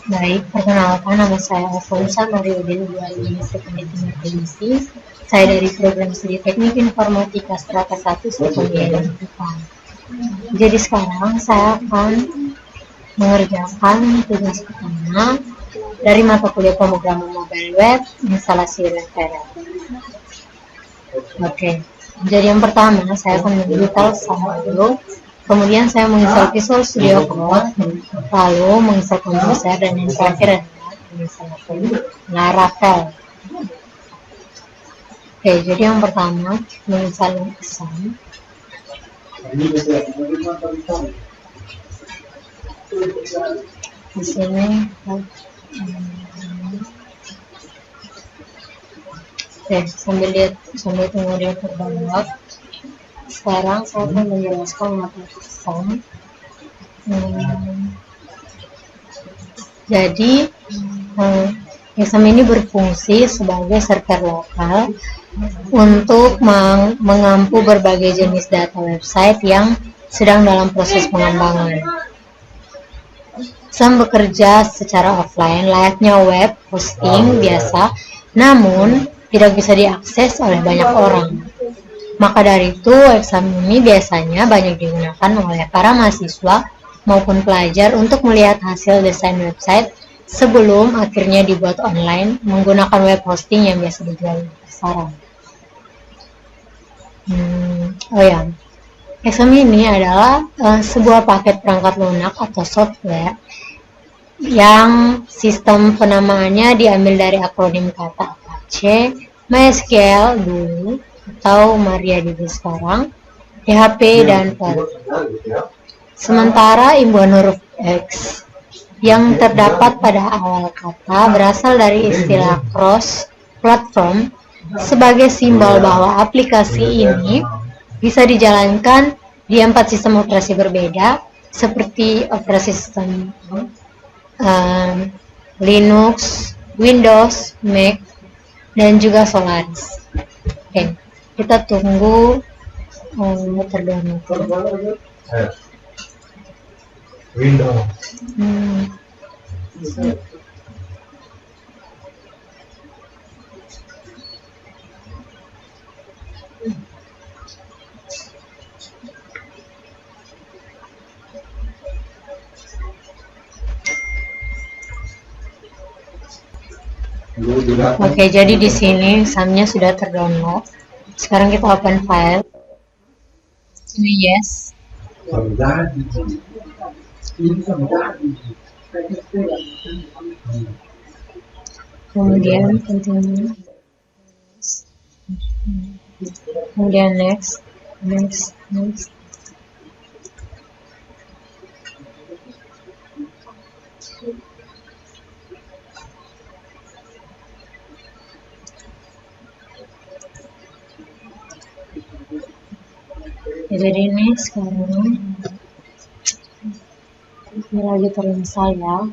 Baik, perkenalkan nama saya Alfonsa Mariudin Dwi. Saya dari program studi Teknik Informatika Strata 1 Pembiayaan Depan. Jadi sekarang saya akan mengerjakan tugas pertama dari mata kuliah pemrograman mobile web, instalasi referensi. Oke, jadi yang pertama saya akan menginstal dulu. Kemudian saya menginstal Visual Studio Code, lalu menginstal Composer, dan yang terakhir adalah menginstalkan Laravel. Oke, jadi yang pertama menginstal Xamarin. Di sini oke, sambil tunggu dia terdownload. Sekarang saya akan menjelaskan materi Xamarin. Jadi Exam ini berfungsi sebagai server lokal untuk mengampu berbagai jenis data website yang sedang dalam proses pengembangan. Exam bekerja secara offline layaknya web hosting biasa, namun tidak bisa diakses oleh banyak orang. Maka dari itu, exam ini biasanya banyak digunakan oleh para mahasiswa maupun pelajar untuk melihat hasil desain website sebelum akhirnya dibuat online menggunakan web hosting yang biasa dijual di pasaran. Exam ini adalah sebuah paket perangkat lunak atau software yang sistem penamaannya diambil dari akronim kata Apache, MySQL dulu atau MariaDB sekarang, PHP, dan Perl. Sementara imbuhan huruf X yang terdapat pada awal kata berasal dari istilah cross-platform sebagai simbol bahwa aplikasi ini bisa dijalankan di 4 sistem operasi berbeda seperti operasi sistem Linux, Windows, Mac, dan juga Solaris. Oke, kita tunggu terdownload. Windows. Oke, jadi di sini examnya sudah terdownload. Sekarang kita open file. Ini yes. Kemudian continue. Kemudian next. Jadi ini sekarang ini lagi terinstall ya.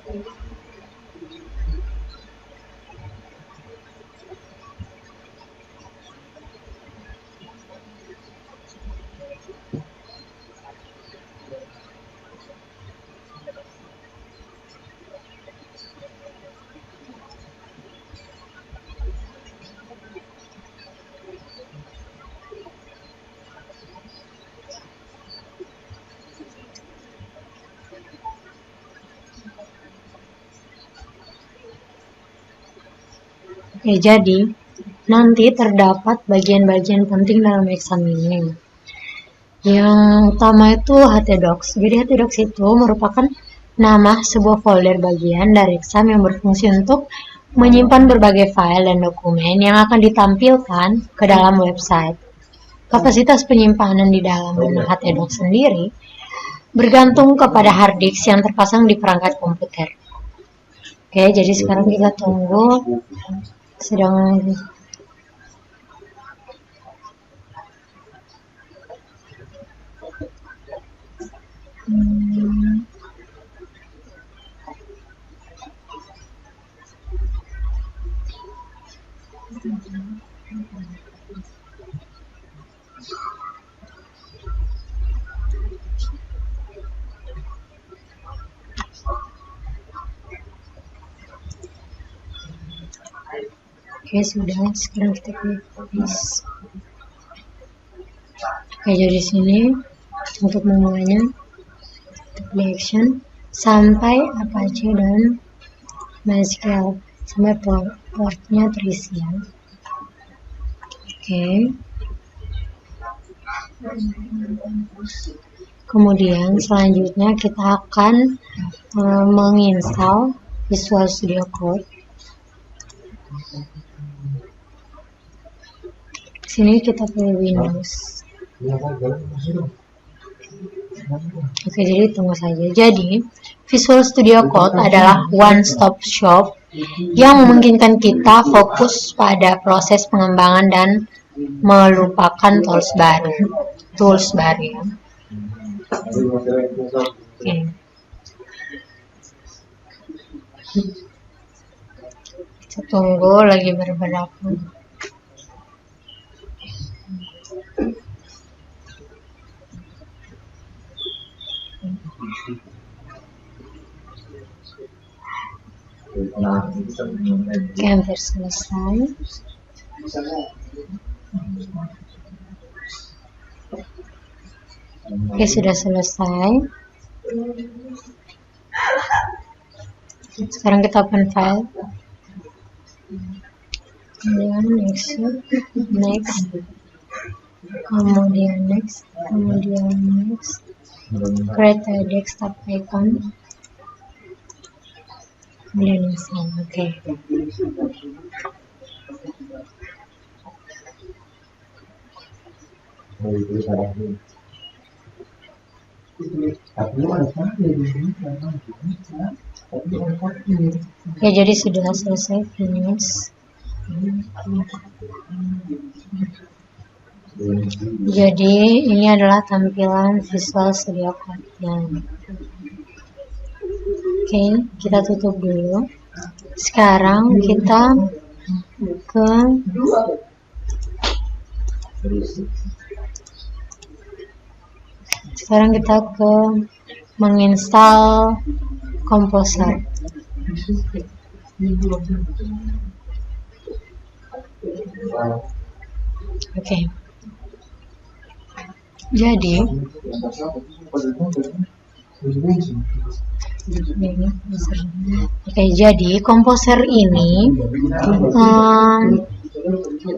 Oke, jadi nanti terdapat bagian-bagian penting dalam exam ini. Yang utama itu htdocs. Jadi htdocs itu merupakan nama sebuah folder bagian dari exam yang berfungsi untuk menyimpan berbagai file dan dokumen yang akan ditampilkan ke dalam website. Kapasitas penyimpanan di dalam htdocs sendiri bergantung kepada hard disk yang terpasang di perangkat komputer. Oke, jadi sekarang kita tunggu sedang Oke, sudah. Sekarang kita klik please. Oke, jadi sini untuk memulainya play action sampai Apache dan MySQL sampai portnya terisi ya. Oke. Kemudian selanjutnya kita akan menginstal Visual Studio Code. Sini kita pilih Windows. Oke, jadi tunggu saja. Jadi Visual Studio Code adalah one stop shop yang memungkinkan kita fokus pada proses pengembangan dan melupakan tools baru ya. Oke. Kita tunggu lagi beberapa. Oke, hampir selesai. Oke, sudah selesai. Sekarang kita open file. Kemudian next, kemudian next, create a desktop icon, kemudian install. Oke. Oke, jadi sudah selesai, finish. Jadi ini adalah tampilan Visual Studio Code-nya. Oke, kita tutup dulu. Sekarang kita ke menginstal Composer. Oke. Jadi jadi Composer ini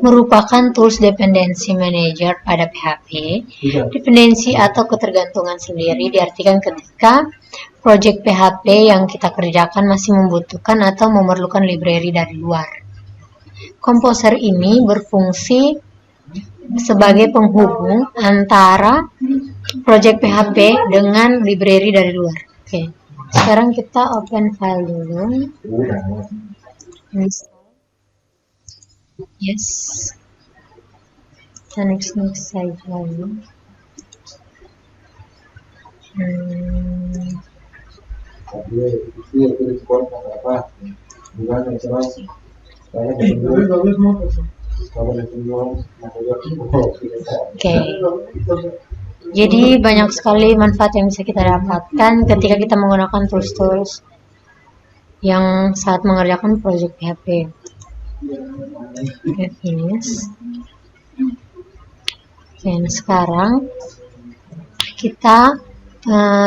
merupakan tools dependency manager pada PHP. Dependensi atau ketergantungan sendiri diartikan ketika project PHP yang kita kerjakan masih membutuhkan atau memerlukan library dari luar. Composer ini berfungsi sebagai penghubung antara project PHP dengan library dari luar. Oke. Sekarang kita open file dulu. Yes. Kita next saja dulu. Oke. Jadi banyak sekali manfaat yang bisa kita dapatkan ketika kita menggunakan tools yang saat mengerjakan project PHP. Oke, finish. Oke, sekarang kita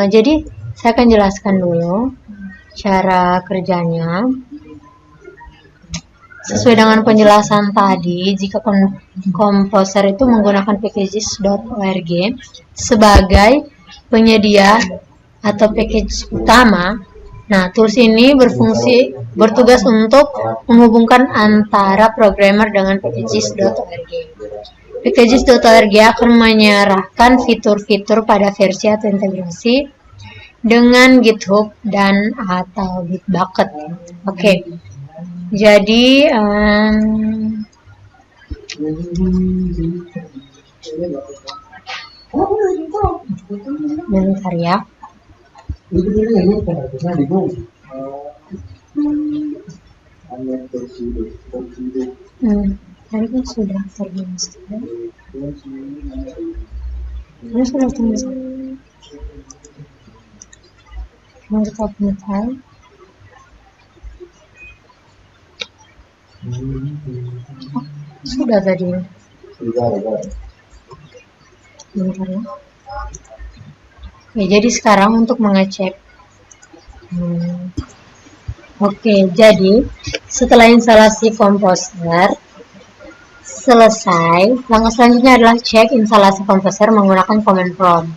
jadi saya akan jelaskan dulu cara kerjanya. Sesuai dengan penjelasan tadi, jika Composer itu menggunakan packages.org sebagai penyedia atau package utama, nah tools ini bertugas untuk menghubungkan antara programmer dengan packages.org. Packages.org akan menyerahkan fitur-fitur pada versi atau integrasi dengan GitHub dan atau Bitbucket. Oke. Jadi bentar ya. Tadi kan sudah terinstall. Ini sudah terinstall. Mau kita open file. Sudah tadi. Sudah. Bentar ya. Oke, jadi sekarang untuk mengecek. Oke, jadi setelah instalasi komposer selesai, langkah selanjutnya adalah cek instalasi komposer menggunakan command prompt.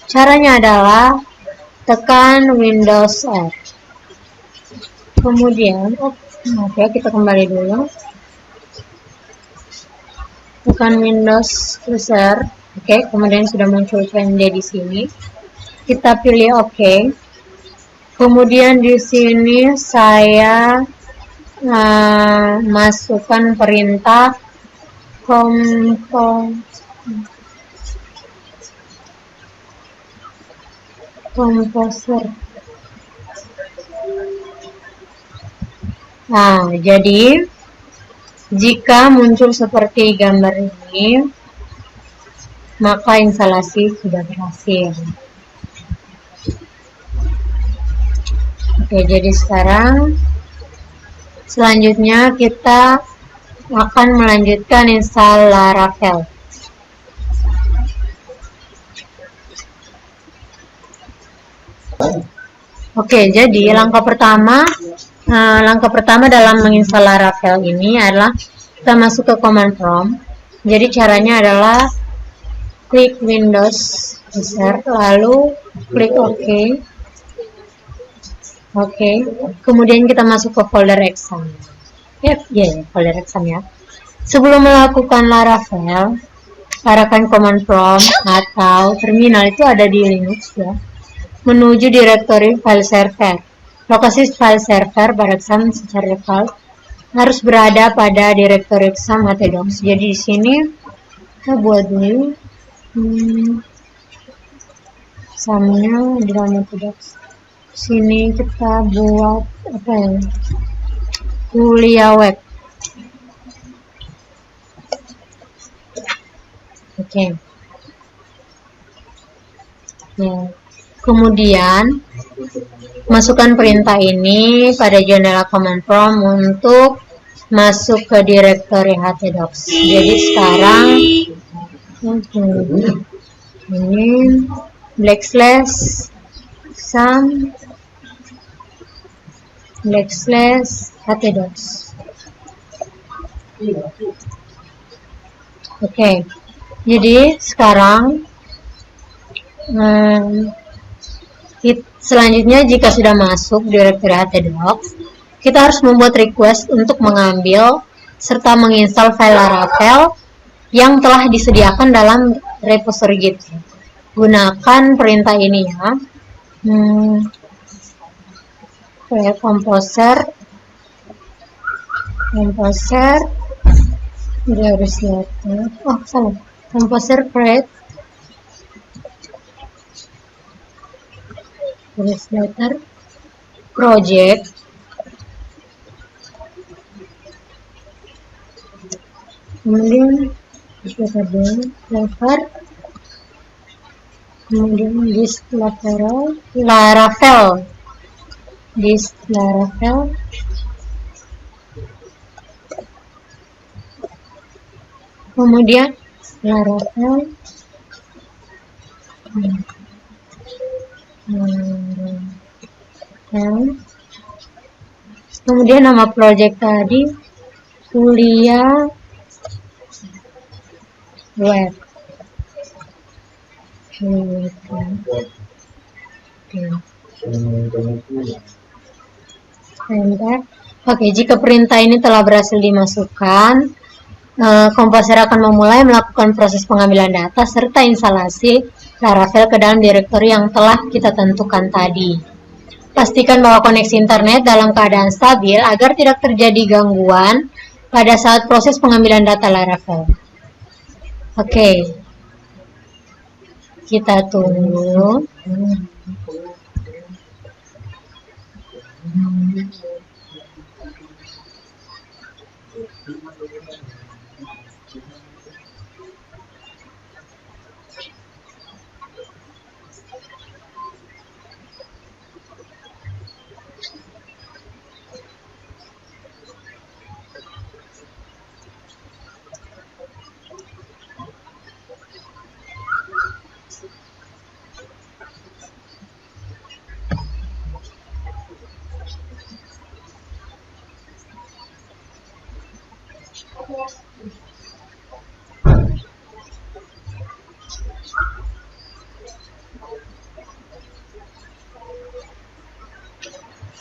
Caranya adalah tekan Windows R. Kemudian, oke, kita kembali dulu. Tekan Windows plus R. Oke, kemudian sudah muncul CMD di sini. Kita pilih OK. Kemudian di sini saya masukkan perintah komposer. Nah, jadi jika muncul seperti gambar ini, maka instalasi sudah berhasil. Oke, jadi sekarang selanjutnya kita akan melanjutkan install Laravel. Oke, jadi langkah pertama dalam menginstal Laravel ini adalah kita masuk ke command prompt. Jadi caranya adalah klik Windows Start, lalu klik OK. Oke, kemudian kita masuk ke folder exam. Folder exam ya. Sebelum melakukan Laravel, arahkan command prompt atau terminal itu ada di Linux ya, menuju direktori file server. Lokasi file server pada exam secara default harus berada pada direktori exam htdocs. Jadi di sini kita buat dulu examnya di dalam htdocs. Sini kita buat apa ya? Kuliah web. Oke. Ya. Kemudian masukkan perintah ini pada jendela command prompt untuk masuk ke direktori htdocs. Jadi sekarang ini /htdocs. Oke. Jadi sekarang selanjutnya jika sudah masuk direktori htdocs, kita harus membuat request untuk mengambil serta menginstal file Laravel yang telah disediakan dalam repository Git. Gunakan perintah ini ya. Komposer udah harus lihat. Komposer create project, kemudian flavor, kemudian list Laravel, kemudian Laravel, kemudian nama project tadi kuliah web. Oke, jika perintah ini telah berhasil dimasukkan, komposer akan memulai melakukan proses pengambilan data serta instalasi Laravel ke dalam direktori yang telah kita tentukan tadi. Pastikan bahwa koneksi internet dalam keadaan stabil agar tidak terjadi gangguan pada saat proses pengambilan data Laravel. Oke, kita tunggu.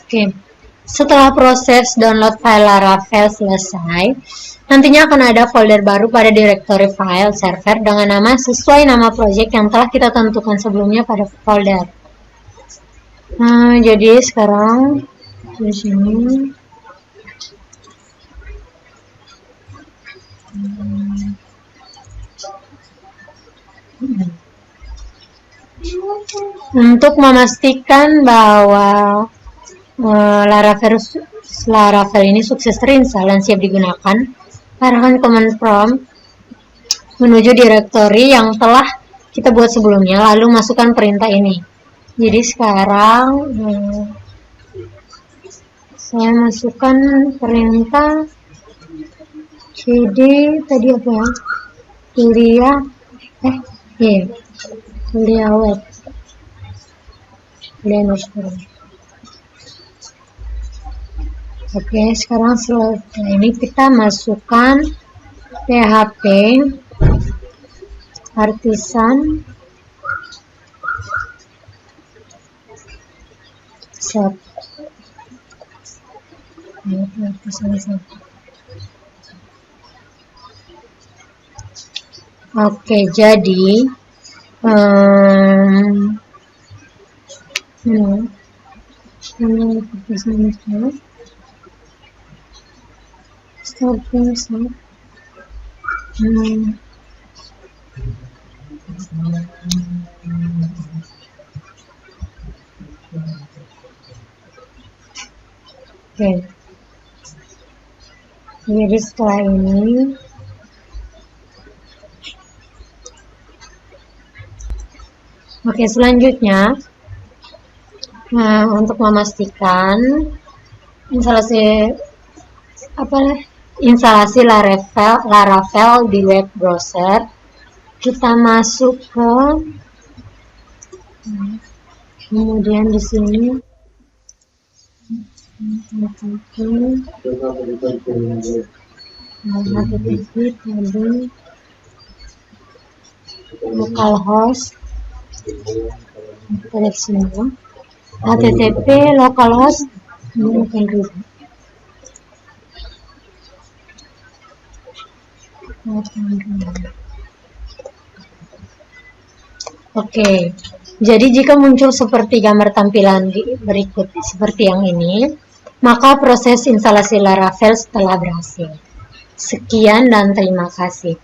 Oke, setelah proses download file Laravel selesai, nantinya akan ada folder baru pada directory file server dengan nama sesuai nama project yang telah kita tentukan sebelumnya pada folder. Nah, jadi sekarang di sini untuk memastikan bahwa Laravel ini sukses terinstall dan siap digunakan, arahkan command prompt menuju directory yang telah kita buat sebelumnya, lalu masukkan perintah ini. Jadi sekarang saya masukkan perintah cd tadi apa ya? Kuliah web. Oke, sekarang setelah ini kita masukkan PHP artisan set. Oke, jadi Oke. Jadi setelah ini selanjutnya untuk memastikan instalasi Laravel di web browser, kita masuk ke kemudian di sini localhost kita lihat semua http localhost Oke, jadi jika muncul seperti gambar tampilan berikut seperti yang ini, maka proses instalasi Laravel telah berhasil. Sekian dan terima kasih.